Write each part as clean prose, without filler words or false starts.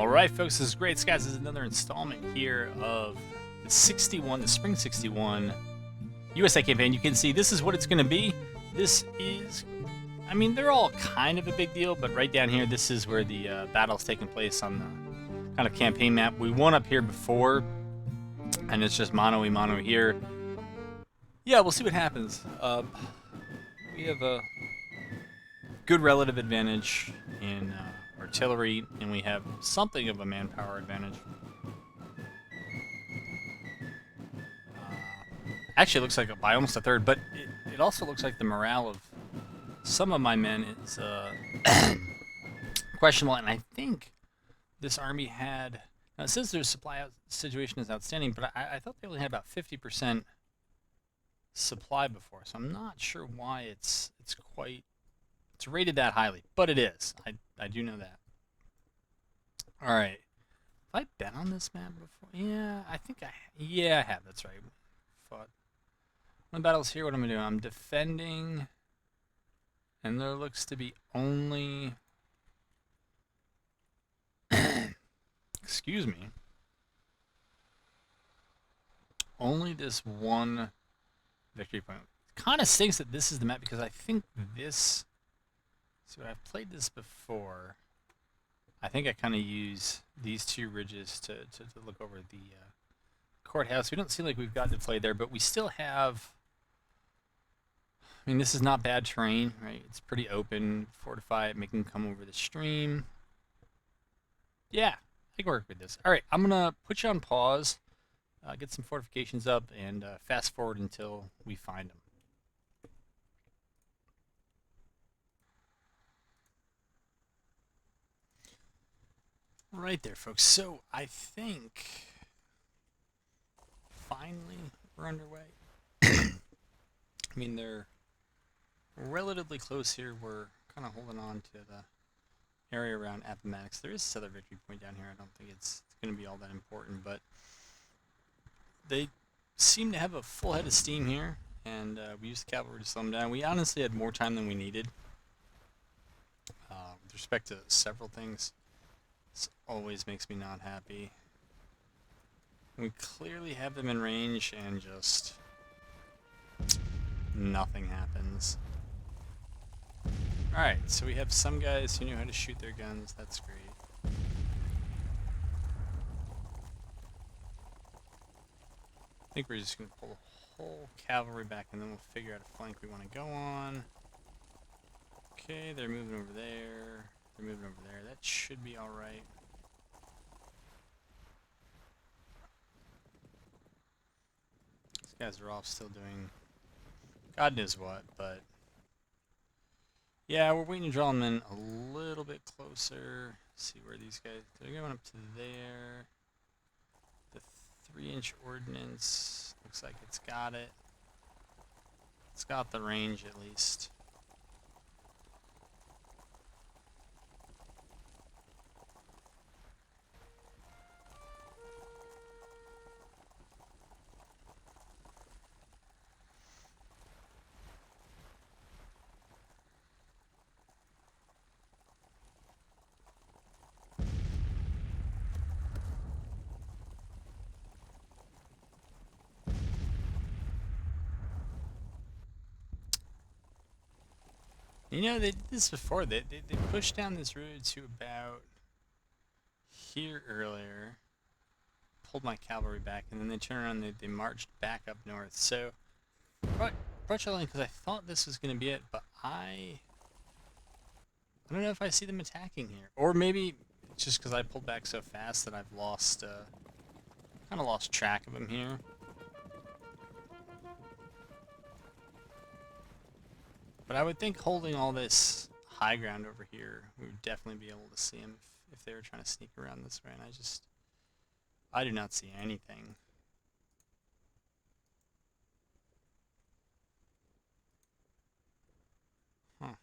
Alright folks, this is great. Guys, this is another installment here of the Spring 61 USA campaign. You can see this is what it's going to be. This is, I mean, they're all kind of a big deal, but right down here, this is where the battle's taking place on the kind of campaign map. We won up here before, and it's just mono here. Yeah, we'll see what happens. We have a good relative advantage in artillery, and we have something of a manpower advantage. Actually, it looks like by almost a third, but it also looks like the morale of some of my men is questionable, and I think this army had... Now, it says their supply situation is outstanding, but I thought they only had about 50% supply before, so I'm not sure why it's rated that highly, but it is. I do know that. All right. Have I been on this map before? Yeah, I think I have. That's right. Fought one battles here. What I'm gonna do? I'm defending, and there looks to be only excuse me, only this one victory point. Kind of stinks that this is the map, because I think this... So I've played this before. I think I kind of use these two ridges to look over the courthouse. We don't seem like we've gotten to play there, but we still have... I mean, this is not bad terrain, right? It's pretty open. Fortify it, make them come over the stream. Yeah, I can work with this. All right, I'm going to put you on pause, get some fortifications up, and fast forward until we find them. Right there, folks. So I think finally we're underway. I mean, they're relatively close here. We're kind of holding on to the area around Appomattox. There is this other victory point down here. I don't think it's going to be all that important, but they seem to have a full head of steam here, and we used the cavalry to slow them down. We honestly had more time than we needed with respect to several things. This always makes me not happy. We clearly have them in range, and just nothing happens. Alright, so we have some guys who knew how to shoot their guns. That's great. I think we're just going to pull the whole cavalry back, and then we'll figure out a flank we want to go on. Okay, they're moving over there. They're moving over there. That should be alright. These guys are all still doing God knows what, but yeah, we're waiting to draw them in a little bit closer. See where these guys... They're going up to there. The 3-inch ordnance looks like it's got it. It's got the range at least. You know, they did this before. They pushed down this road to about here earlier, pulled my cavalry back, and then they turned around and they marched back up north. So, brought you along because I thought this was going to be it, but I don't know if I see them attacking here. Or maybe it's just because I pulled back so fast that I've lost, kind of lost track of them here. But I would think holding all this high ground over here, we would definitely be able to see them if they were trying to sneak around this way, and I do not see anything. Huh.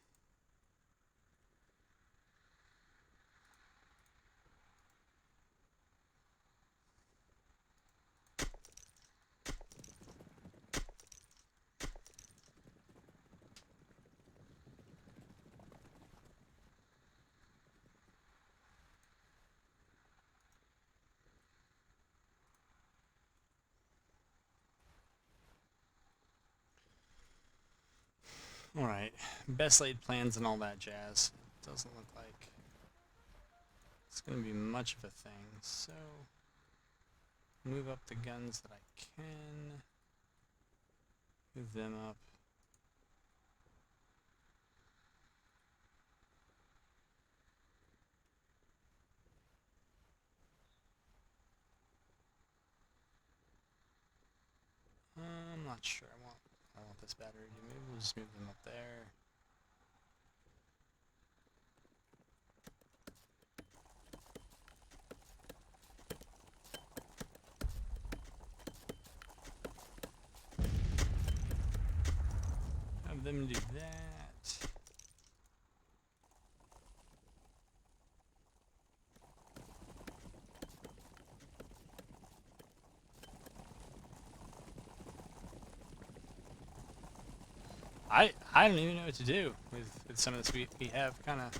Alright, best laid plans and all that jazz. Doesn't look like it's going to be much of a thing, so move up the guns that I can. Move them up. I'm not sure I want this battery to move. We'll just move them up there. Have them do that. I don't even know what to do with some of this. We have kind of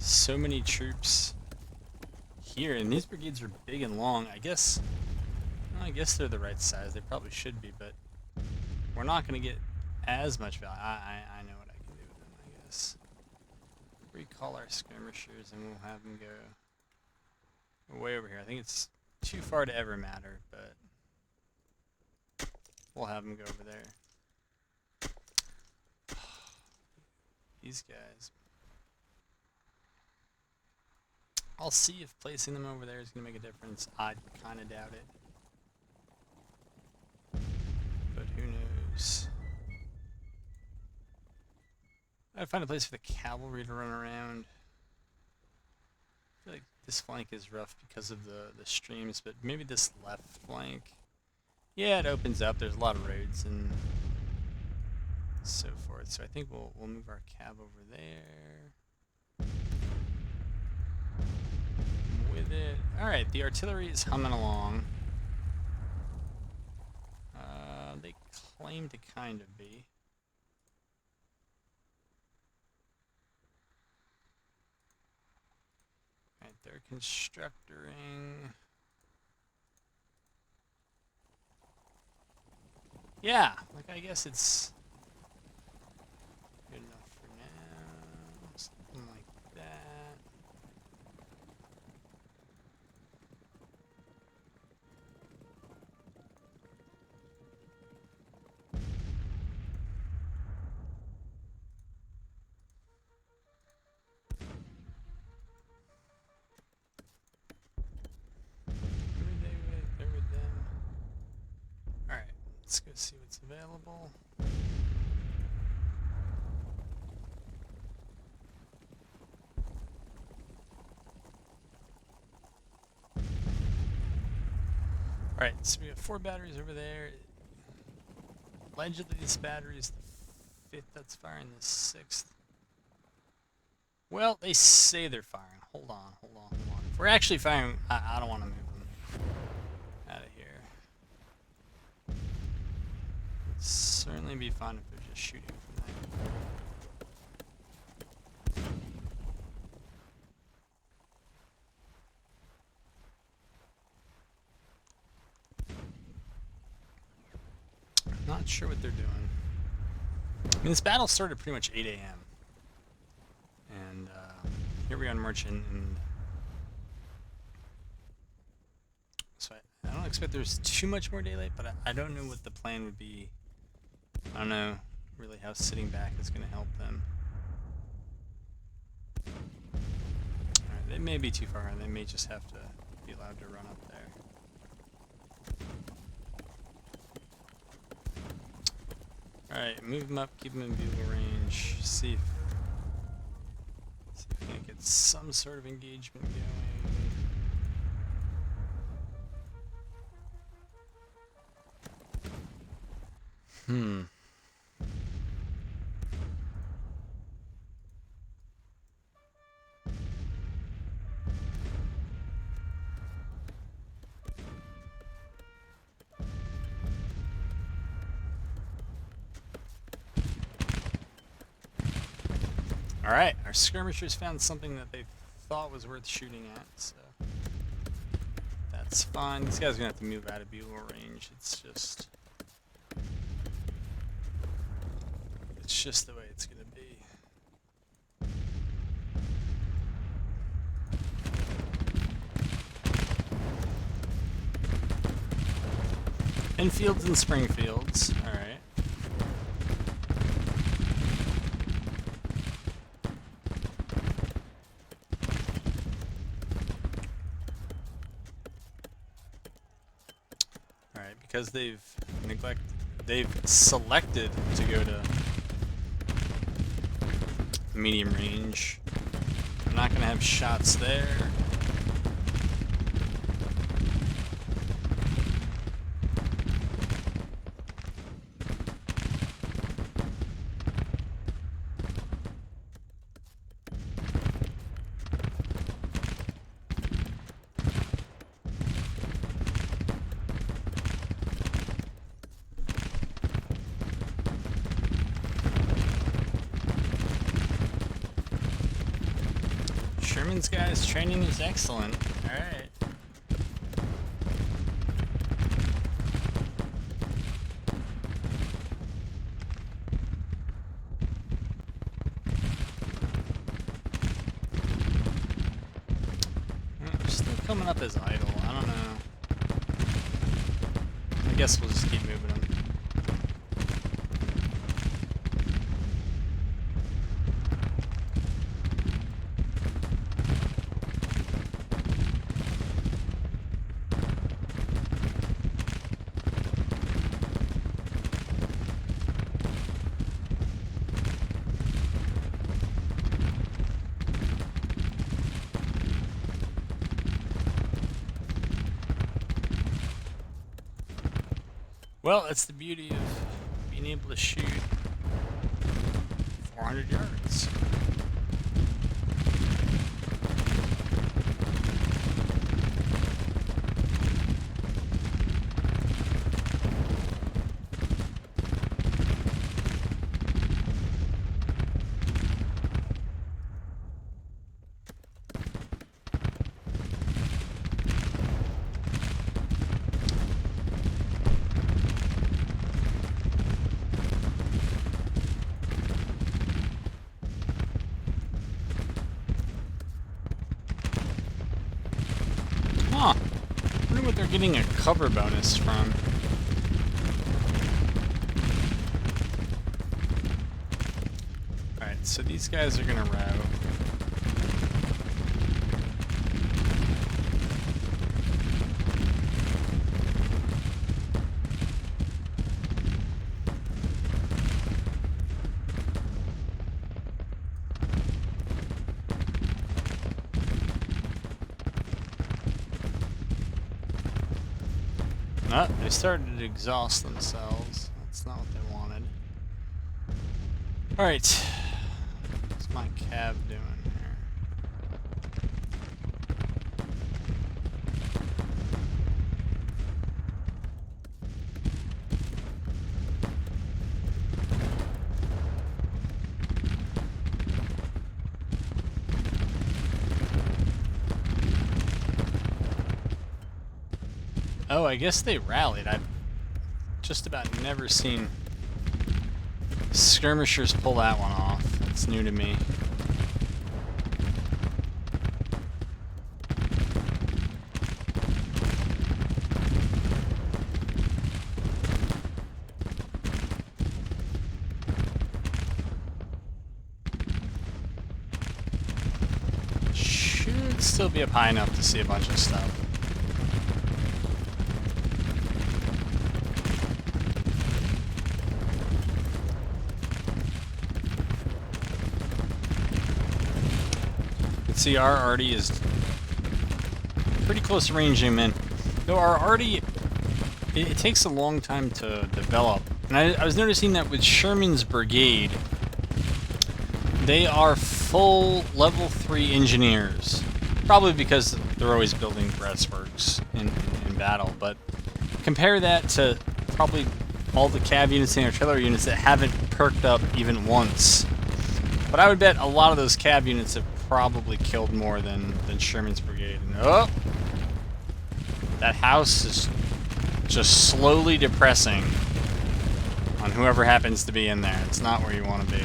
so many troops here, and these brigades are big and long. I guess they're the right size. They probably should be, but we're not going to get as much value. I know what I can do with them, I guess. Recall our skirmishers, and we'll have them go way over here. I think it's too far to ever matter, but we'll have them go over there. These guys. I'll see if placing them over there is going to make a difference. I kind of doubt it. But who knows? I'd find a place for the cavalry to run around. I feel like this flank is rough because of the streams, but maybe this left flank. Yeah, it opens up. There's a lot of roads and so forth. So I think we'll move our cav over there. With it. Alright, the artillery is humming along. They claim to kind of be. Alright, they're constructoring. Yeah, like I guess it's good enough for now. Something like that. They're with them. Alright, let's go see what's available. Alright, so we have 4 batteries over there. Allegedly this battery is the 5th that's firing, the 6th. Well, they say they're firing. Hold on. If we're actually firing, I don't want to move them out of here. It'd certainly be fun if they're just shooting from there. Not sure what they're doing. I mean, this battle started pretty much 8 a.m. And here we are on Merchant, and so I don't expect there's too much more daylight, but I don't know what the plan would be. I don't know really how sitting back is going to help them. Alright, they may be too far, and they may just have to be allowed to run up there. Alright, move them up, keep them in bugle range, see if we can get some sort of engagement going. Alright, our skirmishers found something that they thought was worth shooting at, so that's fine. These guys are going to have to move out of bugle range. It's just it's just the way it's going to be. Infields and Springfields, alright. Alright, because they've selected to go to medium range. I'm not going to have shots there. Sherman's guys' training is excellent. Alright. Still coming up as idle. I don't know. I guess we'll just keep moving them. Well, that's the beauty of being able to shoot 400 yards. Huh. I wonder what they're getting a cover bonus from. Alright, so these guys are gonna route. Oh, they started to exhaust themselves. That's not what they wanted. Alright. What's my cab doing here? Oh, I guess they rallied. I've just about never seen skirmishers pull that one off. That's new to me. Should still be up high enough to see a bunch of stuff. See, our arty is pretty close to ranging him in. Though our arty, it takes a long time to develop. And I was noticing that with Sherman's brigade, they are full level 3 engineers. Probably because they're always building breastworks in battle. But compare that to probably all the cav units and artillery units that haven't perked up even once. But I would bet a lot of those cav units have probably killed more than Sherman's brigade. And, oh! That house is just slowly depressing on whoever happens to be in there. It's not where you want to be.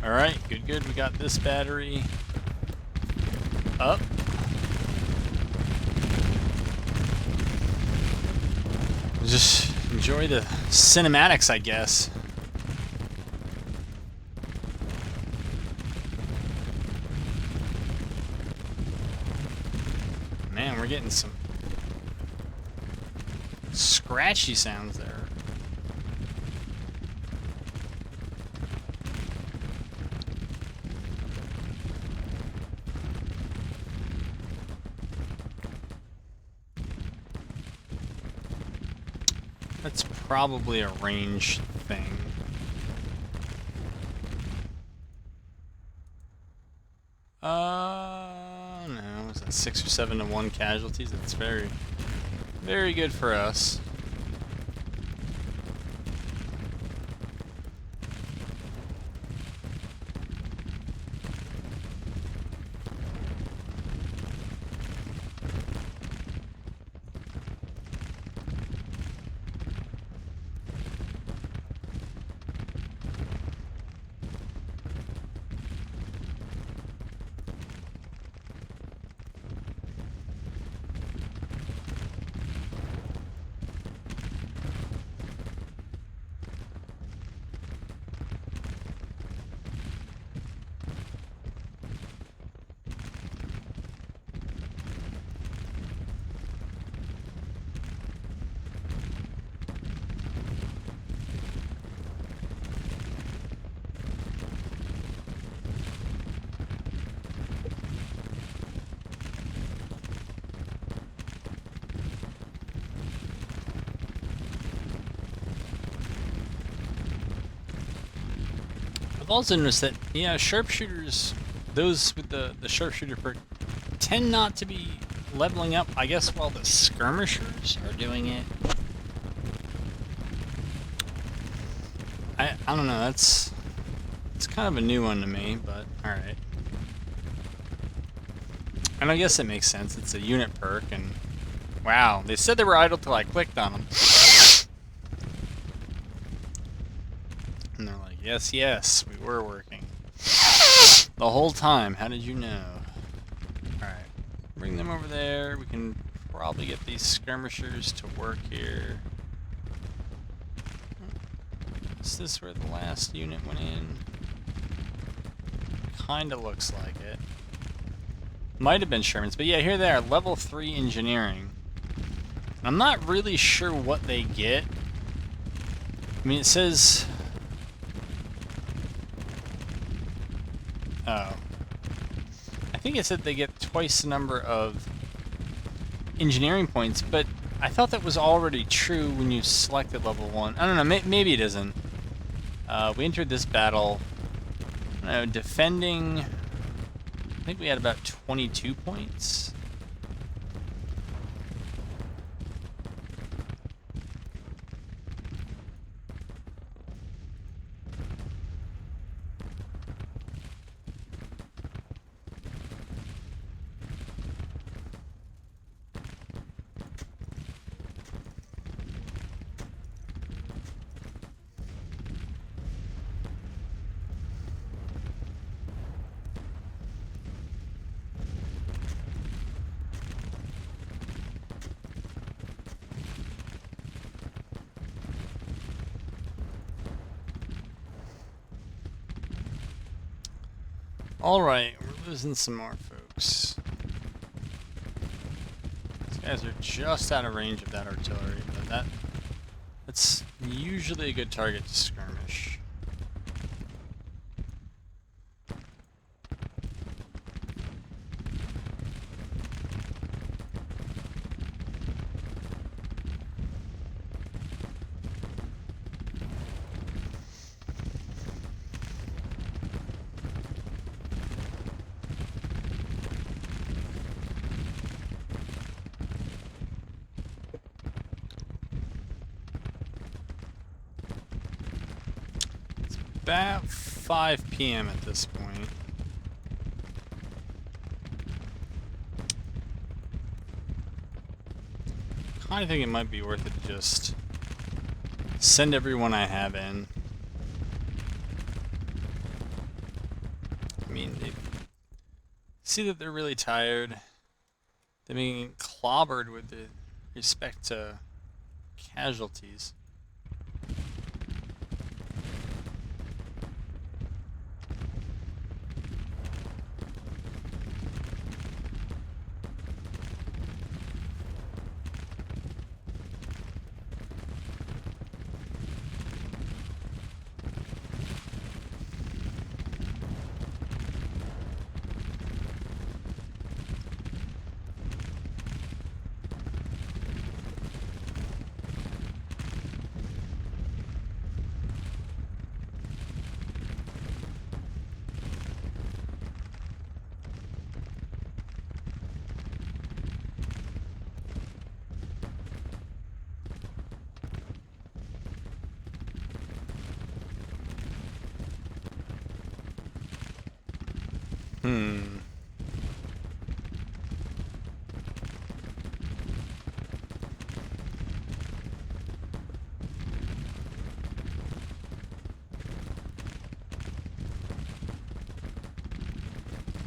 Alright, good. We got this battery up. Just enjoy the cinematics, I guess. Man, we're getting some scratchy sounds there. That's probably a range thing. No, is that 6 or 7 to 1 casualties? That's very, very good for us. I've also noticed that, yeah, sharpshooters, those with the sharpshooter perk, tend not to be leveling up, I guess, while the skirmishers are doing it. I don't know, it's kind of a new one to me, but alright. And I guess it makes sense, it's a unit perk, and wow, they said they were idle till I clicked on them. And they're like, yes, we were working. The whole time, how did you know? Alright, bring them over there. We can probably get these skirmishers to work here. Is this where the last unit went in? Kinda looks like it. Might have been Sherman's, but yeah, here they are, level 3 engineering. I'm not really sure what they get. I mean, it says... Oh. I think it said they get twice the number of engineering points, but I thought that was already true when you selected level 1. I don't know, maybe it isn't. We entered this battle, I don't know, defending... I think we had about 22 points. Alright, we're losing some more folks. These guys are just out of range of that artillery, but that's usually a good target to skirmish. about 5 p.m. at this point. I think it might be worth it to just send everyone I have in. I mean, they see that they're really tired. They're being clobbered with respect to casualties.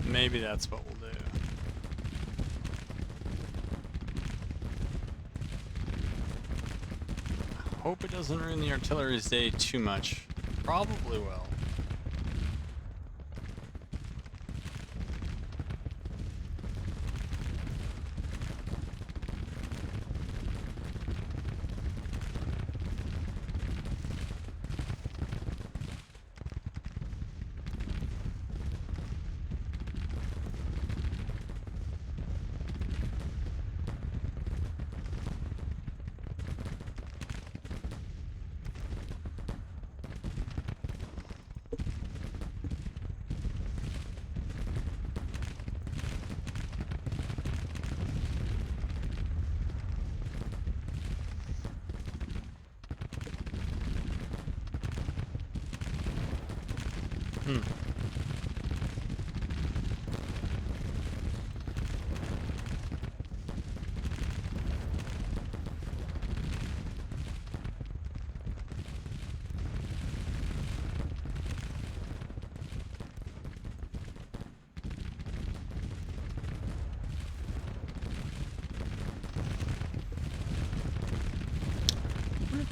Maybe that's what we'll do. Hope it doesn't ruin the artillery's day too much. Probably will.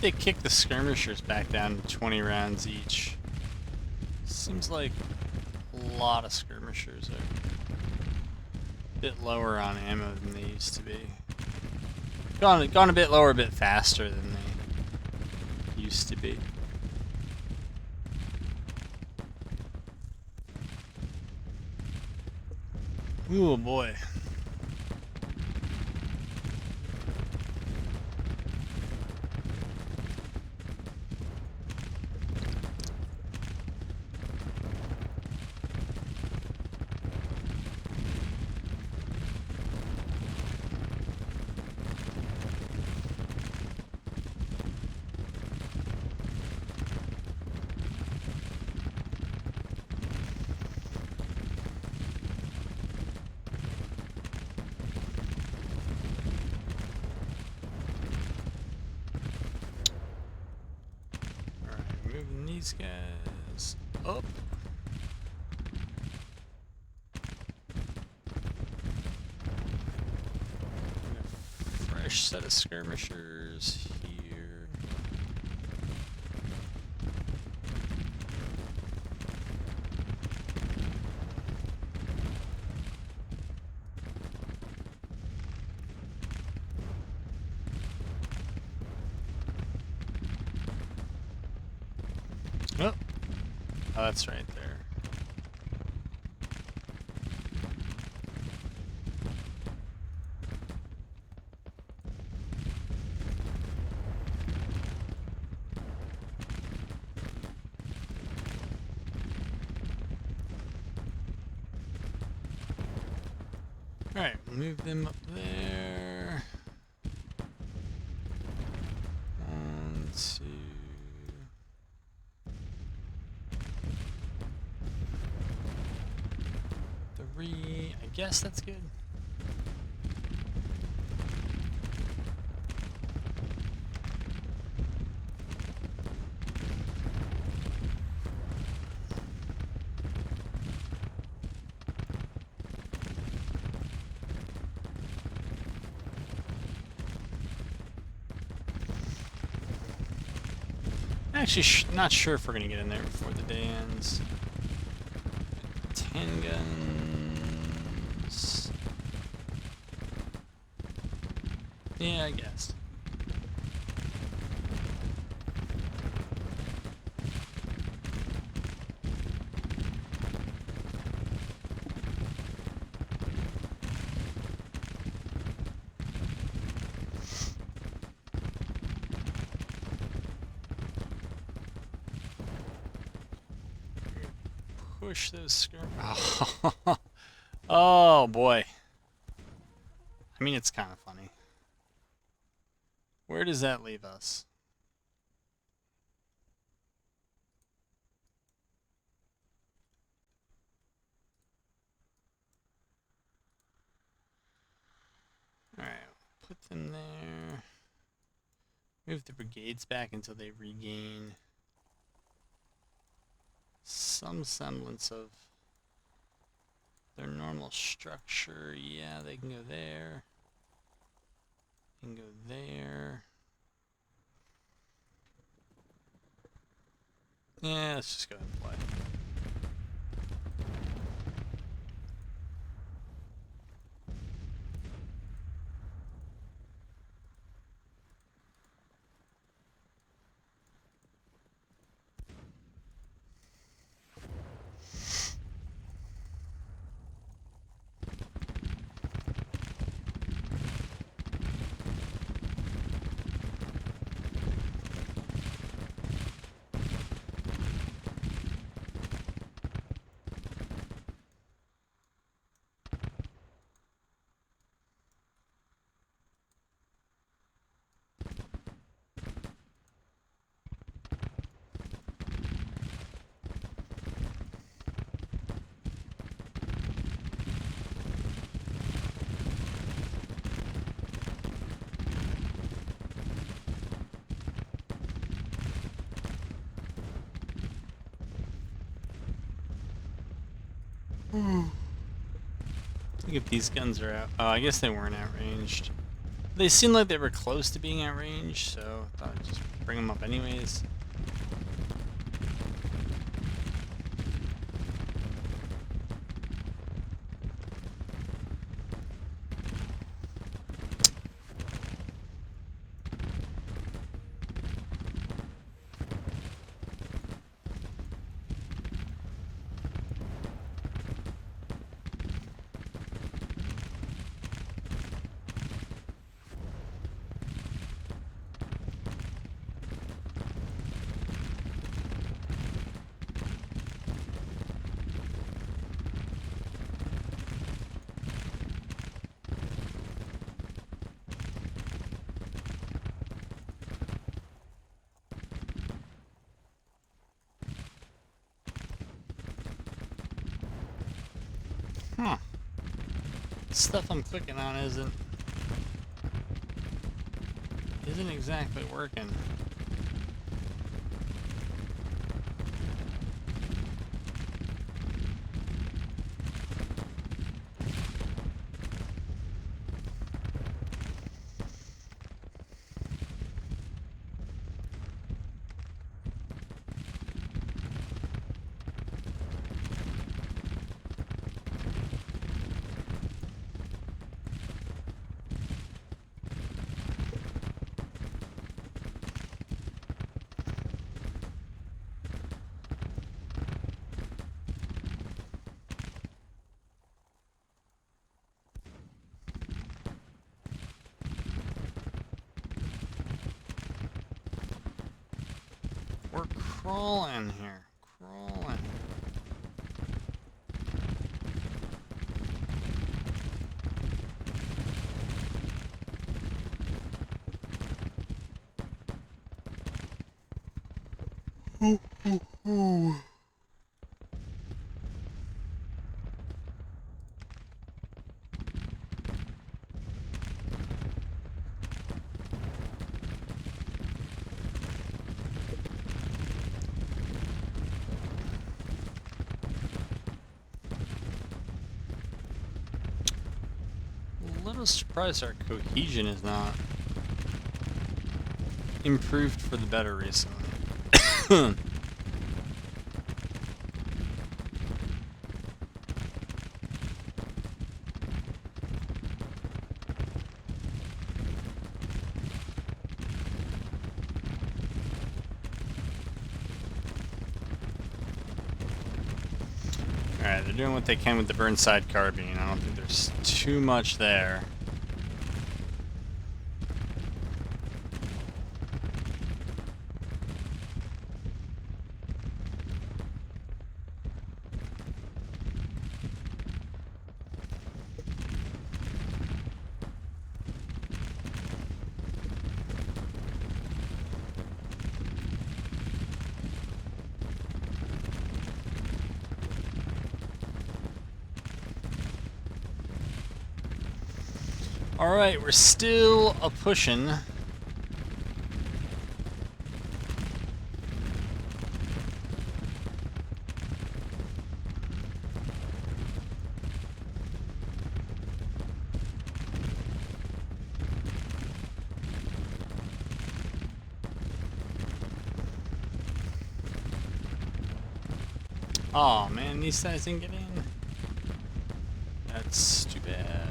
They kick the skirmishers back down to 20 rounds each. Seems like a lot of skirmishers are a bit lower on ammo than they used to be. Gone a bit lower, a bit faster than they used to be. Ooh boy. These guys up. Fresh set of skirmishers here. Oh, that's right there. Alright, move them up there. 1, 2. west, that's good. Actually, not sure if we're going to get in there before the day ends. 10 guns. Yeah, I guess. Push those skirmishers. Oh. Oh boy. I mean, it's kind of funny. Where does that leave us? Alright, put them there. Move the brigades back until they regain some semblance of their normal structure. Yeah, they can go there. They can go there. Yeah, let's just go ahead and play. Look if these guns are out. Oh, I guess they weren't outranged. They seemed like they were close to being outranged, so I thought I'd just bring them up anyways. Huh. Stuff I'm clicking on isn't exactly working. We're crawling here. Crawling. Ooh, ooh, ooh. little surprised our cohesion is not improved for the better recently. Alright, they're doing what they can with the Burnside carbine. I don't think there's too much there. Alright, we're still a-pushing. Aw, man, these guys didn't get in. That's too bad.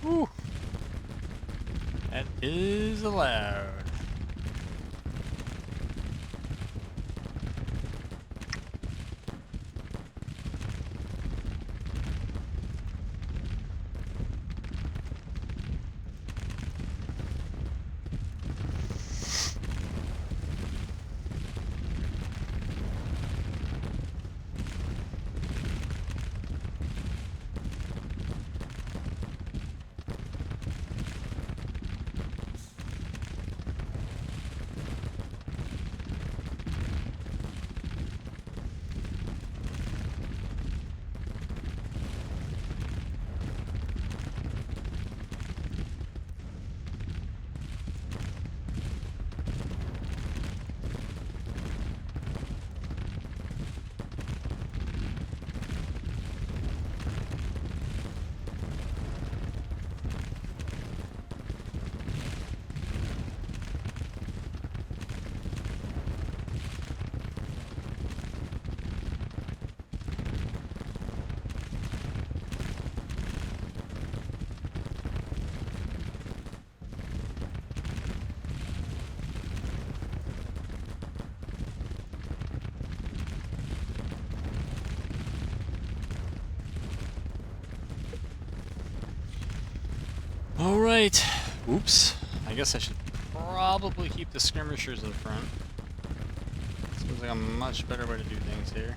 Whew. That is allowed. Alright. Oops. I guess I should probably keep the skirmishers in front. Seems like a much better way to do things here.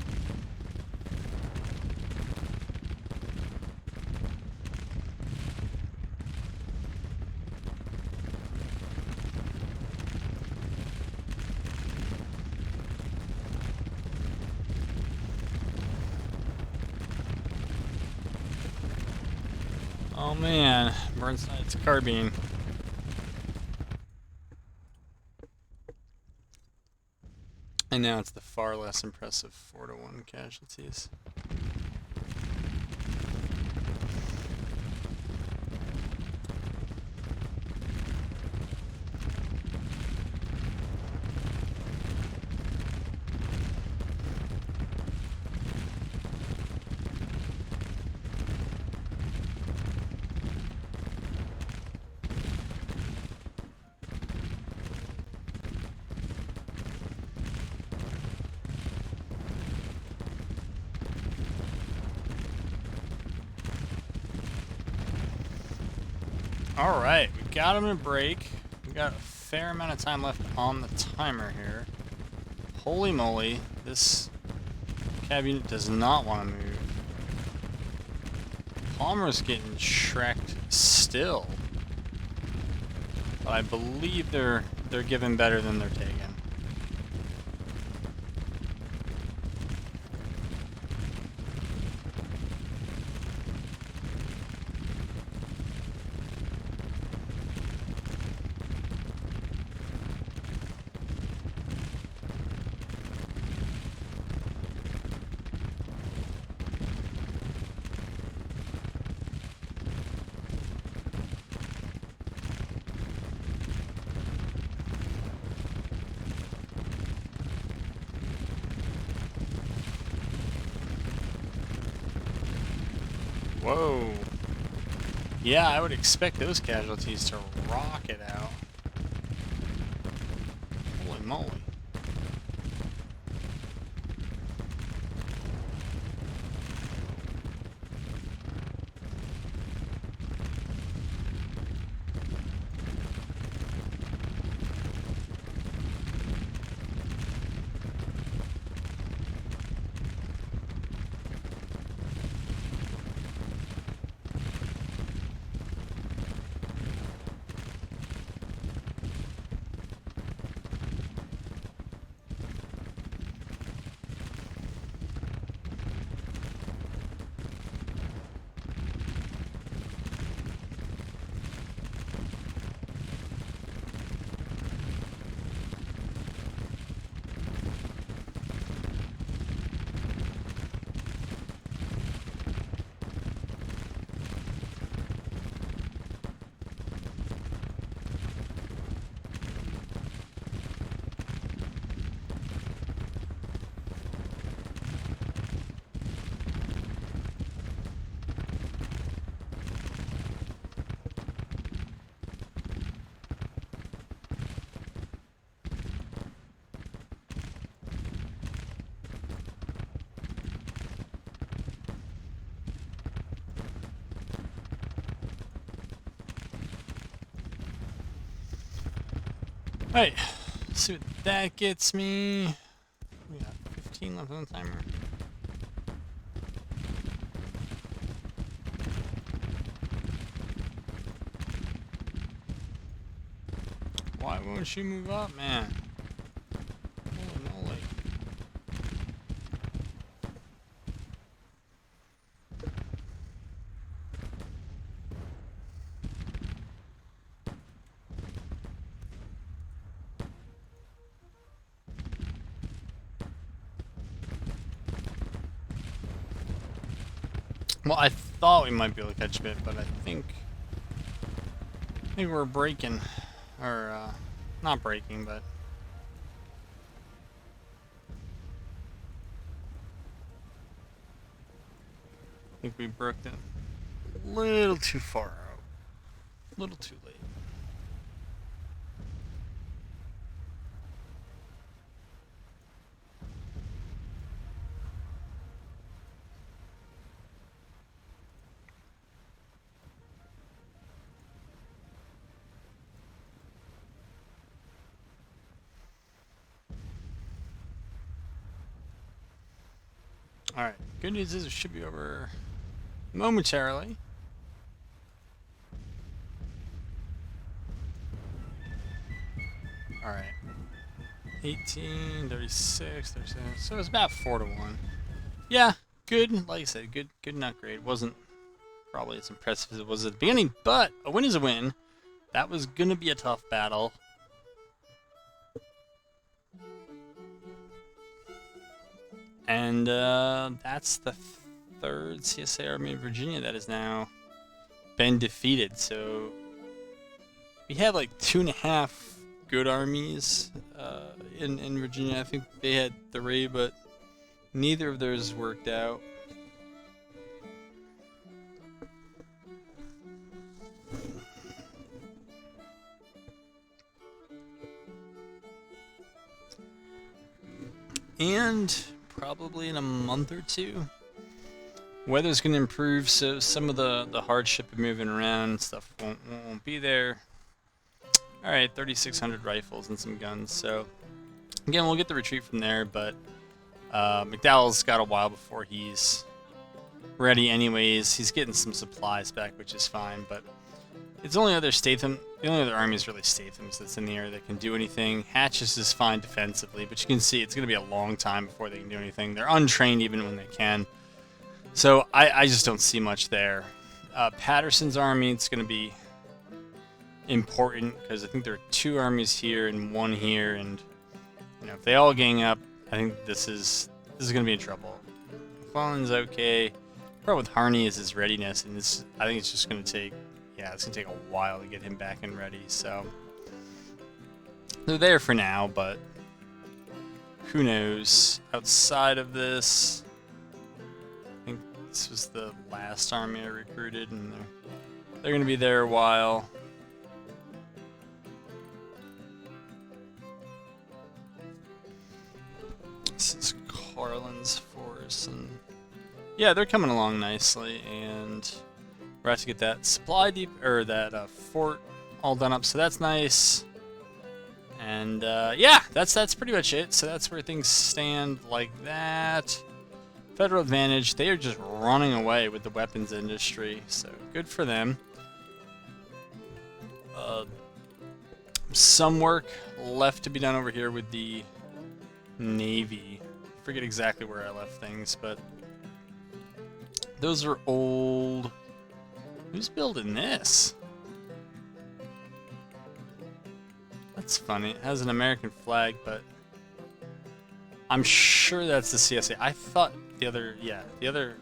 Oh man, Burnside's carbine. And now it's the far less impressive 4-1 casualties. Alright, we got him in a break. We got a fair amount of time left on the timer here. Holy moly, this cab unit does not want to move. Palmer's getting shreked still. But I believe they're giving better than they're taking. Whoa. Yeah, I would expect those casualties to rocket out. Holy moly. Alright, see what that gets me. We got 15 left on the timer. Why won't you move up, man? Holy moly. Well, I thought we might be able to catch a bit, but I think we're breaking, or not breaking, but I think we broke it a little too far out, a little too late. Alright, good news is it should be over momentarily. Alright. 18, 36, 37. So it's about 4-1. Yeah, good. Like I said, good, not great. Wasn't probably as impressive as it was at the beginning, but a win is a win. That was gonna be a tough battle. And that's the third CSA army in Virginia that has now been defeated. So we had like 2.5 good armies in Virginia. I think they had 3, but neither of those worked out. And probably in a month or two, weather's going to improve, so some of the hardship of moving around and stuff won't be there. Alright, 3,600 rifles and some guns, so again, we'll get the retreat from there, but McDowell's got a while before he's ready anyways. He's getting some supplies back, which is fine, but it's the only other army is really Statham's that's in the area that can do anything. Hatches is fine defensively, but you can see it's going to be a long time before they can do anything. They're untrained even when they can. So I just don't see much there. Patterson's army, it's going to be important because I think there are 2 armies here and 1 here, and if they all gang up, I think this is going to be in trouble. McClellan's okay. The problem with Harney is his readiness, and I think it's just going to take. Yeah, it's going to take a while to get him back and ready, so they're there for now, but who knows? Outside of this, I think This was the last army I recruited, and they're going to be there a while. This is Carlin's force, and yeah, they're coming along nicely, and we're about to get that supply that fort all done up, so that's nice. And yeah, that's pretty much it. So that's where things stand like that. Federal advantage. They are just running away with the weapons industry, so good for them. Some work left to be done over here with the Navy. I forget exactly where I left things, but those are old. Who's building this? That's funny. It has an American flag, but I'm sure that's the CSA. I thought the other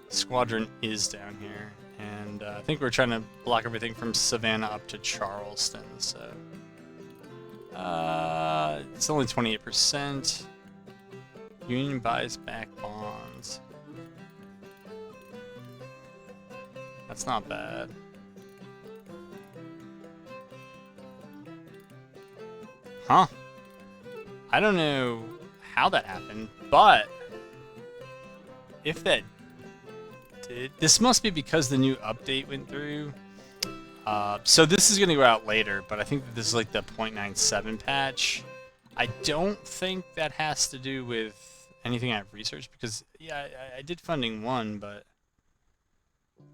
squadron is down here, and I think we're trying to block everything from Savannah up to Charleston. So it's only 28%. Union buys back bonds. That's not bad. Huh. I don't know how that happened, but if that did, this must be because the new update went through. So this is going to go out later, but I think that this is like the 0.97 patch. I don't think that has to do with anything I've researched, because yeah, I did funding 1, but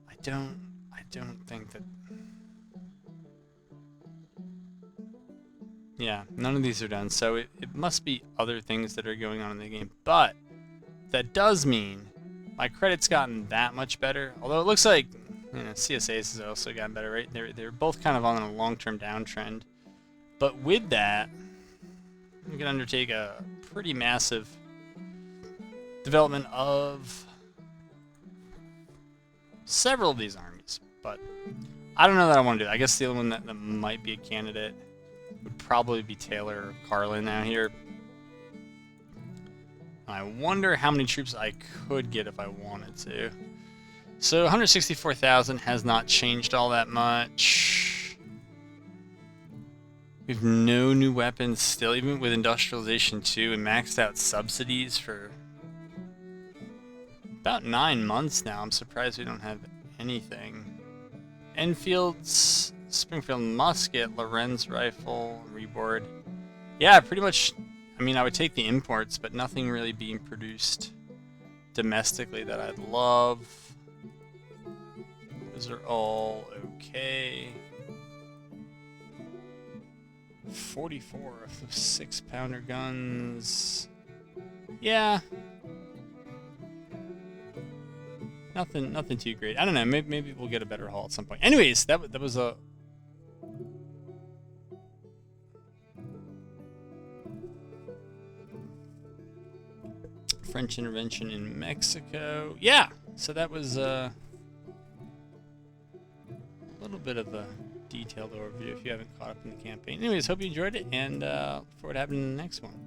I don't think that. Yeah, none of these are done, so it must be other things that are going on in the game. But that does mean my credit's gotten that much better. Although it looks like, you know, CSA's has also gotten better, right? They're both kind of on a long-term downtrend. But with that, we can undertake a pretty massive development of several of these armies. But I don't know that I want to do it. I guess the other one that might be a candidate would probably be Taylor or Carlin out here. I wonder how many troops I could get if I wanted to. So 164,000 has not changed all that much. We have no new weapons still, even with industrialization 2 and maxed out subsidies for about 9 months now. I'm surprised we don't have anything. Enfield's Springfield musket, Lorenz rifle, reboard. Yeah, pretty much. I mean, I would take the imports, but nothing really being produced domestically that I'd love. Those are all okay. 44 of those 6-pounder guns. Yeah. Nothing too great. I don't know. Maybe we'll get a better haul at some point. Anyways, that was a. French intervention in Mexico. Yeah, so that was a little bit of a detailed overview if you haven't caught up in the campaign. Anyways, hope you enjoyed it, and look forward to having the next one.